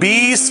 20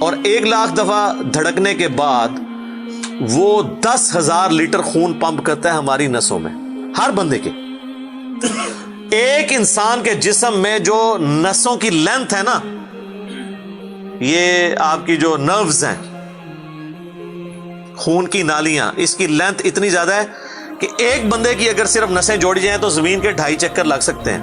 اور 1,00,000 دفعہ دھڑکنے کے بعد وہ 10,000 لیٹر خون پمپ کرتا ہے ہماری نسوں میں، ہر بندے کے. ایک انسان کے جسم میں جو نسوں کی لینتھ ہے نا، یہ آپ کی جو نروز ہیں، خون کی نالیاں، اس کی لینتھ اتنی زیادہ ہے کہ ایک بندے کی اگر صرف نسیں جوڑی جائیں تو زمین کے 2.5 چکر لگ سکتے ہیں.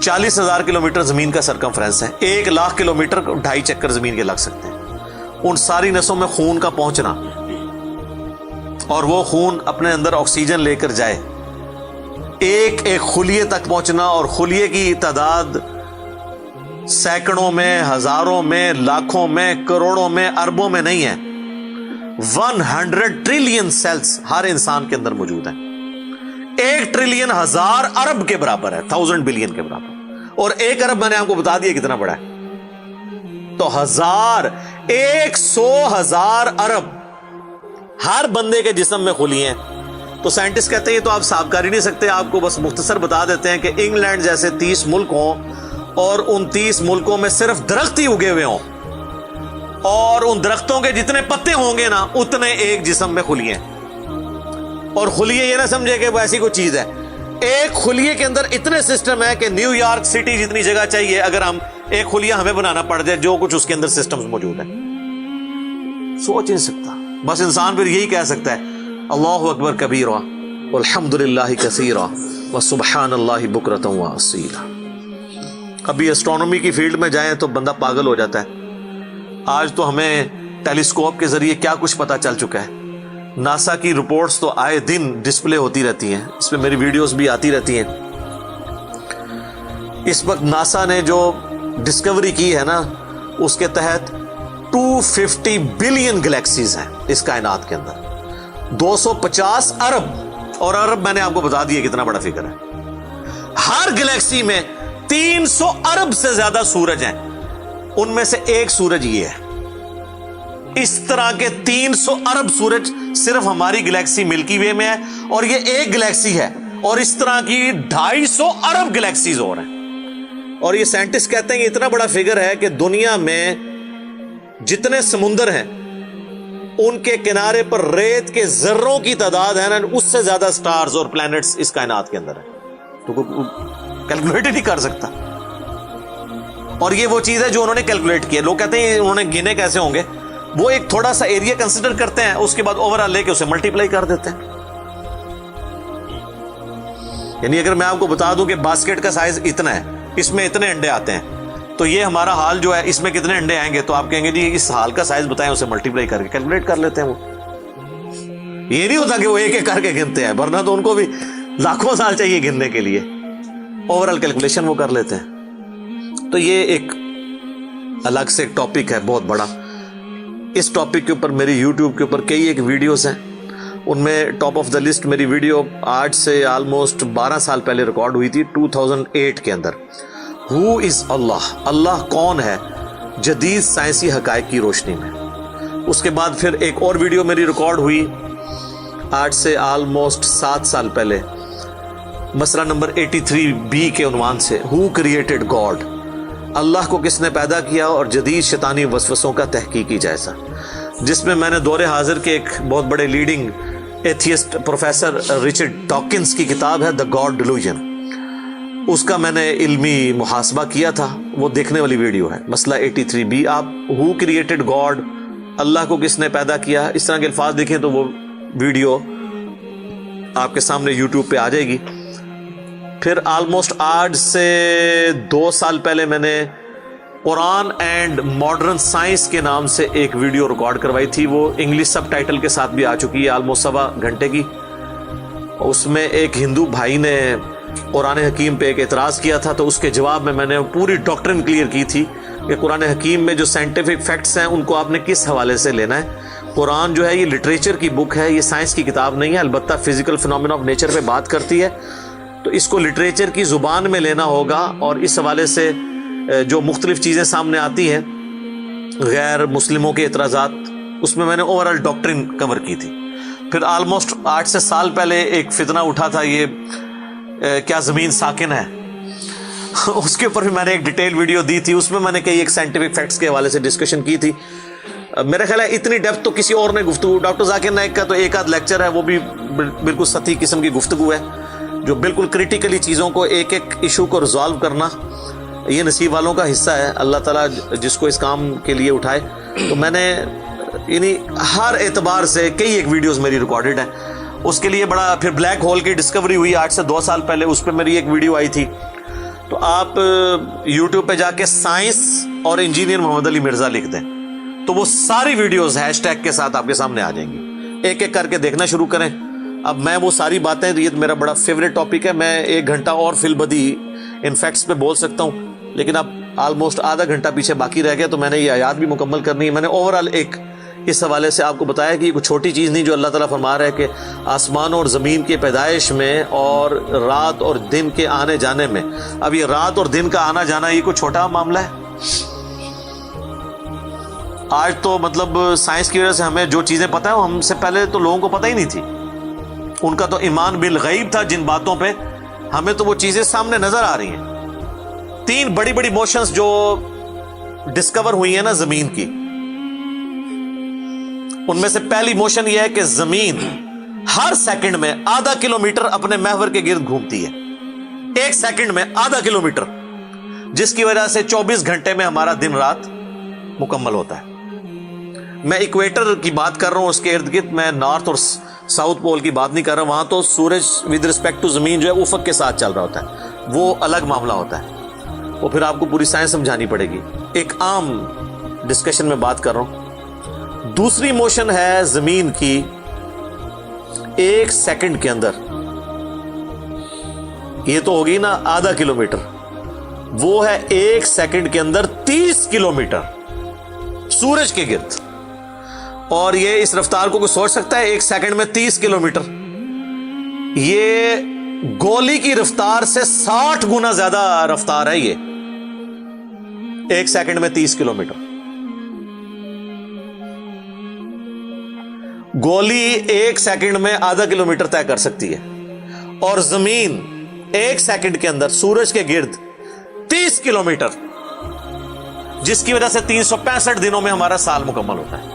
40,000 کلومیٹر زمین کا سرکمفرنس ہے، 1,00,000 کلومیٹر 2.5 چکر زمین کے لگ سکتے ہیں. ان ساری نسوں میں خون کا پہنچنا اور وہ خون اپنے اندر آکسیجن لے کر جائے، ایک ایک خلیے تک پہنچنا، اور خلیے کی تعداد سینکڑوں میں، ہزاروں میں، لاکھوں میں، کروڑوں میں، اربوں میں نہیں ہے. 100 ٹریلین سیلز ہر انسان کے اندر موجود ہیں. 1 ٹریلین 1000 ارب کے برابر ہے، 1000 بلین کے برابر. اور 1 ارب میں نے آپ کو بتا دیا کتنا بڑا ہے. تو 100,000 ارب ہر بندے کے جسم میں خلیے ہیں. تو سائنٹسٹ کہتے ہیں یہ تو آپ صاف کر ہی نہیں سکتے، آپ کو بس مختصر بتا دیتے ہیں کہ انگلینڈ جیسے 30 ملک ہوں اور ان 30 ملکوں میں صرف درخت ہی اگے ہوئے ہوں، اور ان درختوں کے جتنے پتے ہوں گے نا اتنے ایک جسم میں خلیے ہیں. اور خلیے یہ نہ سمجھے کہ وہ ایسی کوئی چیز ہے، ایک خلیے کے اندر اتنے سسٹم ہے کہ نیو یارک سٹی جتنی جگہ چاہیے اگر ہم ایک خلیہ ہمیں بنانا پڑ جائے، جو کچھ اس کے اندر سسٹمز موجود ہیں. سوچ نہیں سکتا. بس انسان پھر یہی کہہ سکتا ہے اللہ اکبر کبیرہ والحمدللہ کثیرہ وسبحان اللہ بکرۃ واصیلا. ابھی اسٹرانومی کی فیلڈ میں جائیں تو بندہ پاگل ہو جاتا ہے. آج تو ہمیں ٹیلیسکوپ کے ذریعے کیا کچھ پتا چل چکا ہے. ناسا کی رپورٹس تو آئے دن ڈسپلے ہوتی رہتی ہیں، اس پہ میری ویڈیوز بھی آتی رہتی ہیں. اس وقت ناسا نے جو ڈسکوری کی ہے نا، اس کے تحت 250 بلین گلیکسیز ہیں اس کائنات کے اندر، 250 ارب. اور ارب میں نے آپ کو بتا دیا کتنا بڑا فگر ہے. ہر گلیکسی میں 300 ارب سے زیادہ سورج ہیں، ان میں سے ایک سورج یہ ہے. اس طرح کے 300 ارب سورج صرف ہماری گلیکسی ملکی وے میں ہے، اور یہ ایک گلیکسی ہے، اور اس طرح کی 250 ارب گلیکسیز اور ہیں. اور یہ سائنٹسٹ کہتے ہیں کہ اتنا بڑا فگر ہے کہ دنیا میں جتنے سمندر ہیں ان کے کنارے پر ریت کے ذروں کی تعداد ہے نا، اس سے زیادہ سٹارز اور پلانٹس اس کائنات کے اندر ہے. تو کیلکولیٹ ہی نہیں کر سکتا. اور یہ وہ چیز ہے جو انہوں نے کیلکولیٹ کی ہے. لوگ کہتے ہیں انہوں نے گنے کیسے ہوں گے؟ وہ ایک تھوڑا سا ایریا کنسیڈر کرتے ہیں، اس کے بعد اوور آل لے کے اسے ملٹیپلائی کر دیتے ہیں. یعنی اگر میں آپ کو بتا دوں کہ باسکٹ کا سائز اتنا ہے، اس میں اتنے انڈے آتے ہیں، تو یہ ہمارا حال جو ہے اس میں کتنے انڈے آئیں گے، تو آپ کہیں گے جی اس حال کا سائز بتائیں، اسے ملٹیپلائی کر کے کیلکولیٹ کر لیتے ہیں. وہ یہ نہیں ہوتا کہ وہ ایک ایک کر کے گنتے ہیں، ورنہ تو ان کو بھی لاکھوں سال چاہیے گننے کے لیے. اوور آل کیلکولیشن وہ کر لیتے ہیں. تو یہ ایک الگ سے ایک ٹاپک ہے بہت بڑا. اس ٹاپک کے اوپر میری یوٹیوب کے اوپر کئی ایک ویڈیوز ہیں، ان میں ٹاپ آف دا لسٹ میری ویڈیو آج سے آلموسٹ 12 سال پہلے ریکارڈ ہوئی تھی 2008 کے اندر. ہو از اللہ، اللہ کون ہے جدید سائنسی حقائق کی روشنی میں. اس کے بعد پھر ایک اور ویڈیو میری ریکارڈ ہوئی آج سے آلموسٹ 7 سال پہلے، مسئلہ نمبر 83B کے عنوان سے، ہو کریٹڈ گاڈ، اللہ کو کس نے پیدا کیا اور جدید شیطانی وسوسوں کا تحقیقی جائزہ، جس میں میں نے دور حاضر کے ایک بہت بڑے leading atheist professor Richard Dawkins کی کتاب ہے دا گاڈ ڈیلوژن، اس کا میں نے علمی محاسبہ کیا تھا. وہ دیکھنے والی ویڈیو ہے، مسئلہ 83B. آپ ہو کریٹڈ گاڈ، اللہ کو کس نے پیدا کیا، اس طرح کے الفاظ دیکھیں تو وہ ویڈیو آپ کے سامنے یوٹیوب پہ آ جائے گی. پھر آلموسٹ آج سے 2 سال پہلے میں نے قرآن اینڈ ماڈرن سائنس کے نام سے ایک ویڈیو ریکارڈ کروائی تھی. وہ انگلش سب ٹائٹل کے ساتھ بھی آ چکی ہے، آلموسٹ 1.25 گھنٹے کی. اس میں ایک ہندو بھائی نے قرآن حکیم پہ ایک اعتراض کیا تھا، تو اس کے جواب میں میں نے پوری ڈاکٹرن کلیئر کی تھی کہ قرآن حکیم میں جو سائنٹیفک فیکٹس ہیں ان کو آپ نے کس حوالے سے لینا ہے. قرآن جو ہے یہ لٹریچر کی بک ہے، یہ سائنس کی کتاب نہیں ہے، البتہ فزیکل فینومینا آف نیچر پہ بات کرتی ہے، تو اس کو لٹریچر کی زبان میں لینا ہوگا. اور اس حوالے سے جو مختلف چیزیں سامنے آتی ہیں غیر مسلموں کے اعتراضات، اس میں میں نے اوور آل ڈاکٹرن کور کی تھی. پھر آلموسٹ 8 سے سال پہلے ایک فتنہ اٹھا تھا، یہ کیا زمین ساکن ہے. اس کے اوپر بھی میں نے ایک ڈیٹیل ویڈیو دی تھی, اس میں میں نے کئی ایک سائنٹیفک فیکٹس کے حوالے سے ڈسکشن کی تھی. میرا خیال ہے اتنی ڈیپتھ تو کسی اور نے گفتگو, ڈاکٹر ذاکر نائک کا تو ایک آدھ لیکچر ہے, وہ بھی بالکل سطحی قسم کی گفتگو ہے, جو بالکل کریٹیکلی چیزوں کو ایک ایک ایشو کو ریزالو کرنا یہ نصیب والوں کا حصہ ہے. اللہ تعالیٰ جس کو اس کام کے لیے اٹھائے. تو میں نے یعنی ہر اعتبار سے کئی ایک ویڈیوز میری ریکارڈڈ ہیں. اس کے لیے بڑا پھر بلیک ہول کی ڈسکوری ہوئی آج سے 2 سال پہلے, اس پہ میری ایک ویڈیو آئی تھی. تو آپ یوٹیوب پہ جا کے سائنس اور انجینئر محمد علی مرزا لکھ دیں تو وہ ساری ویڈیوز ہیش ٹیگ کے ساتھ آپ کے سامنے آ جائیں گی. ایک ایک کر کے دیکھنا شروع کریں. اب میں وہ ساری باتیں, یہ میرا بڑا فیوریٹ ٹاپک ہے, میں 1 گھنٹہ اور فی البدی ان فیکٹس پہ بول سکتا ہوں, لیکن اب آلموسٹ آدھا گھنٹہ پیچھے باقی رہ گیا, تو میں نے یہ آیات بھی مکمل کرنی ہے. میں نے اوورآل ایک اس حوالے سے آپ کو بتایا کہ یہ کوئی چھوٹی چیز نہیں جو اللہ تعالیٰ فرما رہا ہے کہ آسمانوں اور زمین کے پیدائش میں اور رات اور دن کے آنے جانے میں. اب یہ رات اور دن کا آنا جانا یہ کوئی چھوٹا معاملہ ہے؟ آج تو مطلب سائنس کی وجہ سے ہمیں جو چیزیں پتہ ہیں ہم سے پہلے تو لوگوں کو پتہ ہی نہیں تھی. ان کا تو ایمان بالغیب تھا جن باتوں پہ, ہمیں تو وہ چیزیں سامنے نظر آ رہی ہیں. 3 بڑی بڑی موشنز جو ڈسکور ہوئی ہیں نا زمین کی, ان میں سے پہلی موشن یہ ہے کہ زمین ہر سیکنڈ میں آدھا کلومیٹر اپنے محور کے گرد گھومتی ہے. 1 سیکنڈ میں آدھا کلومیٹر, جس کی وجہ سے 24 گھنٹے میں ہمارا دن رات مکمل ہوتا ہے. میں ایکویٹر کی بات کر رہا ہوں, اس کے ارد گرد, میں نارتھ اور ساؤتھ پول کی بات نہیں کر رہا. وہاں تو سورج ود رسپیکٹ ٹو زمین جو ہے افق کے ساتھ چل رہا ہوتا ہے, وہ الگ معاملہ ہوتا ہے, وہ پھر آپ کو پوری سائنس سمجھانی پڑے گی. ایک عام ڈسکشن میں بات کر رہا ہوں. دوسری موشن ہے زمین کی 1 سیکنڈ کے اندر, یہ تو ہوگی نا آدھا کلومیٹر, وہ ہے 1 سیکنڈ کے اندر 30 کلومیٹر سورج کے گرد. اور یہ اس رفتار کو کوئی سوچ سکتا ہے 1 سیکنڈ میں 30 کلومیٹر؟ یہ گولی کی رفتار سے 60 گنا زیادہ رفتار ہے. یہ 1 سیکنڈ میں 30 کلومیٹر. گولی 1 سیکنڈ میں آدھا کلومیٹر طے کر سکتی ہے, اور زمین 1 سیکنڈ کے اندر سورج کے گرد 30 کلومیٹر, جس کی وجہ سے 365 دنوں میں ہمارا سال مکمل ہوتا ہے.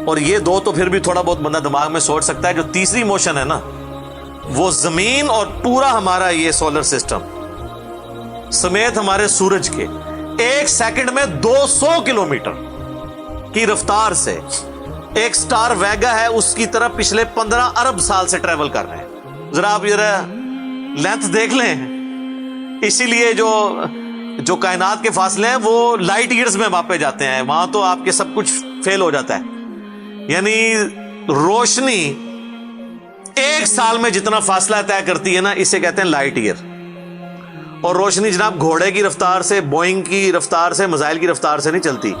اور یہ 2 تو پھر بھی تھوڑا بہت بندہ دماغ میں سوچ سکتا ہے. جو تیسری موشن ہے نا, وہ زمین اور پورا ہمارا یہ سولر سسٹم سمیت ہمارے سورج کے 1 سیکنڈ میں 200 کلومیٹر کی رفتار سے ایک سٹار ویگا ہے اس کی طرف پچھلے 15 ارب سال سے ٹریول کر رہے ہیں. ذرا آپ لینتھ دیکھ لیں. اسی لیے جو کائنات کے فاصلے ہیں وہ لائٹ ایئرز میں ماپے جاتے ہیں. وہاں تو آپ کے سب کچھ فیل ہو جاتا ہے. یعنی روشنی 1 سال میں جتنا فاصلہ طے کرتی ہے نا, اسے کہتے ہیں لائٹ ایئر. اور روشنی جناب گھوڑے کی رفتار سے, بوئنگ کی رفتار سے, میزائل کی رفتار سے نہیں چلتی.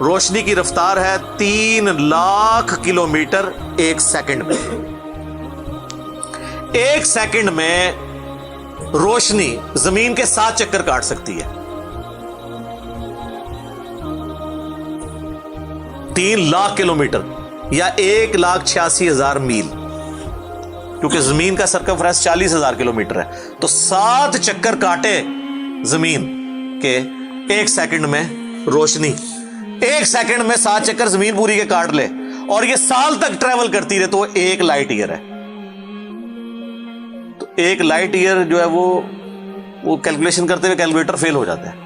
روشنی کی رفتار ہے 3 لاکھ کلومیٹر 1 سیکنڈ میں. 1 سیکنڈ میں روشنی زمین کے 7 چکر کاٹ سکتی ہے. 3 لاکھ کلومیٹر یا 1,86,000 میل, کیونکہ زمین کا سرکمفرنس 40,000 کلومیٹر ہے. تو 7 چکر کاٹے زمین کے 1 سیکنڈ میں روشنی, 1 سیکنڈ میں 7 چکر زمین پوری کے کاٹ لے, اور یہ سال تک ٹریول کرتی رہے, تو وہ 1 لائٹ ایئر ہے. تو 1 لائٹ ایئر جو ہے وہ کیلکولیشن کرتے ہوئے کیلکولیٹر فیل ہو جاتا ہے.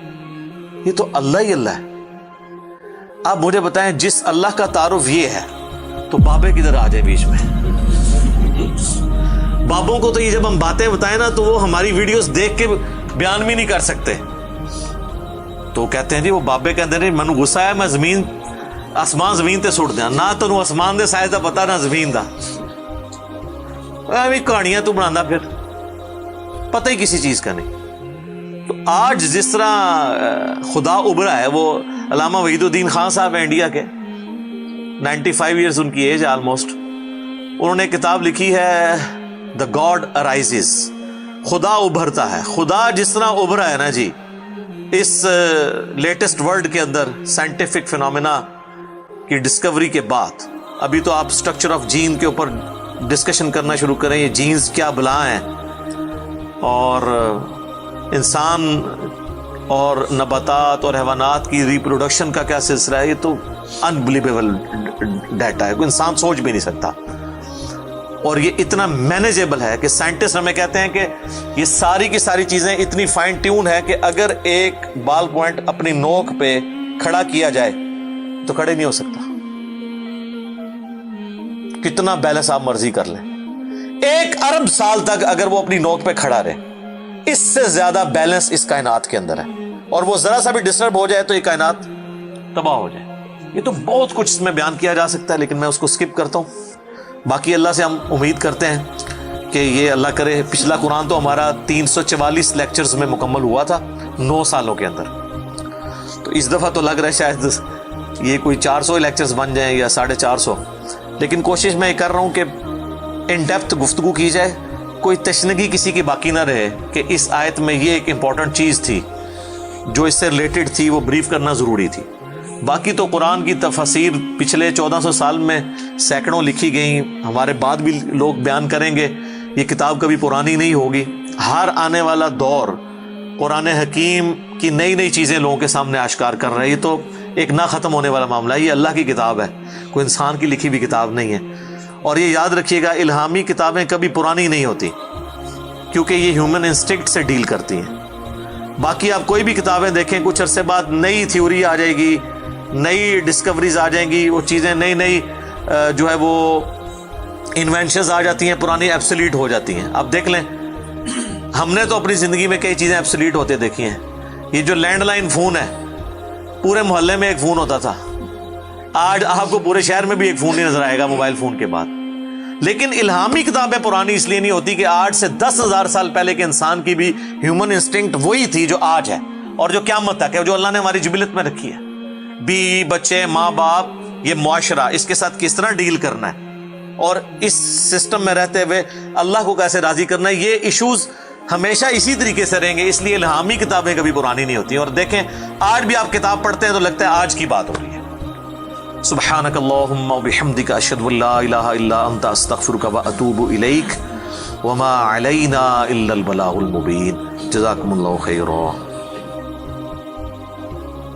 یہ تو اللہ ہی اللہ ہے. آپ مجھے بتائیں, جس اللہ کا تعارف یہ ہے تو بابے کدھر آ جائے بیچ میں؟ بابوں کو تو یہ جب ہم باتیں بتائیں نا تو وہ ہماری ویڈیوز دیکھ کے بیان بھی نہیں کر سکتے. تو کہتے ہیں جی وہ بابے کہتے ہیں مینوں غصہ ہے, میں آسمان زمین تے سٹ دیا. نہ تینوں آسمان دے سائز دا پتا, نہ زمین دا. ایویں کہانیاں تو بنانا, پھر پتہ ہی کسی چیز کا نہیں. تو آج جس طرح خدا ابھرا ہے, وہ علامہ وحید الدین خان صاحب ہیں انڈیا کے, 95 ایئرز ان کی ایج ہے آلموسٹ. انہوں نے کتاب لکھی ہے دا گاڈ ارائزز, خدا ابھرتا ہے. خدا جس طرح ابھرا ہے نا جی اس لیٹسٹ ورلڈ کے اندر سائنٹیفک فینومینا کی ڈسکوری کے بعد, ابھی تو آپ سٹرکچر آف جین کے اوپر ڈسکشن کرنا شروع کریں, یہ جینز کیا بلا ہیں, اور انسان اور نباتات اور حیوانات کی ریپروڈکشن کا کیا سلسلہ ہے، یہ تو انبلیویبل ڈیٹا ہے، کوئی انسان سوچ بھی نہیں سکتا. اور یہ اتنا مینیجیبل ہے کہ سائنٹسٹ ہمیں کہتے ہیں کہ یہ ساری کی ساری چیزیں اتنی فائن ٹیون ہے کہ اگر ایک بال پوائنٹ اپنی نوک پہ کھڑا کیا جائے تو کھڑے نہیں ہو سکتا. کتنا بیلنس آپ مرضی کر لیں، 1 ارب سال تک اگر وہ اپنی نوک پہ کھڑا رہے، اس سے زیادہ بیلنس اس کائنات کے اندر ہے، اور وہ ذرا سا بھی ڈسٹرب ہو جائے تو یہ کائنات تباہ ہو جائے. یہ تو بہت کچھ اس میں بیان کیا جا سکتا ہے، لیکن میں اس کو سکپ کرتا ہوں. باقی اللہ سے ہم امید کرتے ہیں کہ یہ اللہ کرے. پچھلا قرآن تو ہمارا 344 لیکچرز میں مکمل ہوا تھا 9 سالوں کے اندر، تو اس دفعہ تو لگ رہا ہے شاید یہ کوئی 400 لیکچرز بن جائیں یا 450. لیکن کوشش میں یہ کر رہا ہوں کہ ان ڈیپتھ گفتگو کی جائے، کوئی تشنگی کسی کی باقی نہ رہے کہ اس آیت میں یہ ایک امپورٹنٹ چیز تھی جو اس سے ریلیٹڈ تھی، وہ بریف کرنا ضروری تھی. باقی تو قرآن کی تفاسیر پچھلے 1400 سال میں سینکڑوں لکھی گئیں، ہمارے بعد بھی لوگ بیان کریں گے. یہ کتاب کبھی پرانی نہیں ہوگی. ہر آنے والا دور قرآن حکیم کی نئی نئی چیزیں لوگوں کے سامنے آشکار کر رہا ہے. یہ تو ایک نہ ختم ہونے والا معاملہ ہے. یہ اللہ کی کتاب ہے، کوئی انسان کی لکھی ہوئی کتاب نہیں ہے. اور یہ یاد رکھیے گا، الہامی کتابیں کبھی پرانی نہیں ہوتی، کیونکہ یہ ہیومن انسٹنکٹ سے ڈیل کرتی ہیں. باقی آپ کوئی بھی کتابیں دیکھیں، کچھ عرصے بعد نئی تھیوری آ جائے گی، نئی ڈسکوریز آ جائیں گی، وہ چیزیں نئی نئی جو ہے وہ انوینشنز آ جاتی ہیں، پرانی ایبسلیٹ ہو جاتی ہیں. اب دیکھ لیں، ہم نے تو اپنی زندگی میں کئی چیزیں ایبسلیٹ ہوتے دیکھی ہیں. یہ جو لینڈ لائن فون ہے، پورے محلے میں ایک فون ہوتا تھا، آج آپ کو پورے شہر میں بھی ایک فون نہیں نظر آئے گا موبائل فون کے بعد. لیکن الہامی کتابیں پرانی اس لیے نہیں ہوتی کہ آج سے 10,000 سال پہلے کے انسان کی بھی ہیومن انسٹنکٹ وہی تھی جو آج ہے اور جو قیامت تک ہے، جو اللہ نے ہماری جبلت میں رکھی ہے. بیوی بچے ماں باپ، یہ معاشرہ، اس کے ساتھ کس طرح ڈیل کرنا ہے اور اس سسٹم میں رہتے ہوئے اللہ کو کیسے راضی کرنا ہے، یہ ایشوز ہمیشہ اسی طریقے سے رہیں گے. اس لیے الہامی کتابیں کبھی پرانی نہیں ہوتی. اور دیکھیں، آج بھی آپ کتاب پڑھتے ہیں تو لگتا ہے آج کی بات ہو رہی ہے. سبحانک اللہم وبحمدک، اشہد ان لا الہ الا انت، استغفرک واتوب الیک، وما علینا الا البلاغ المبین. جزاکم اللہ خیرا.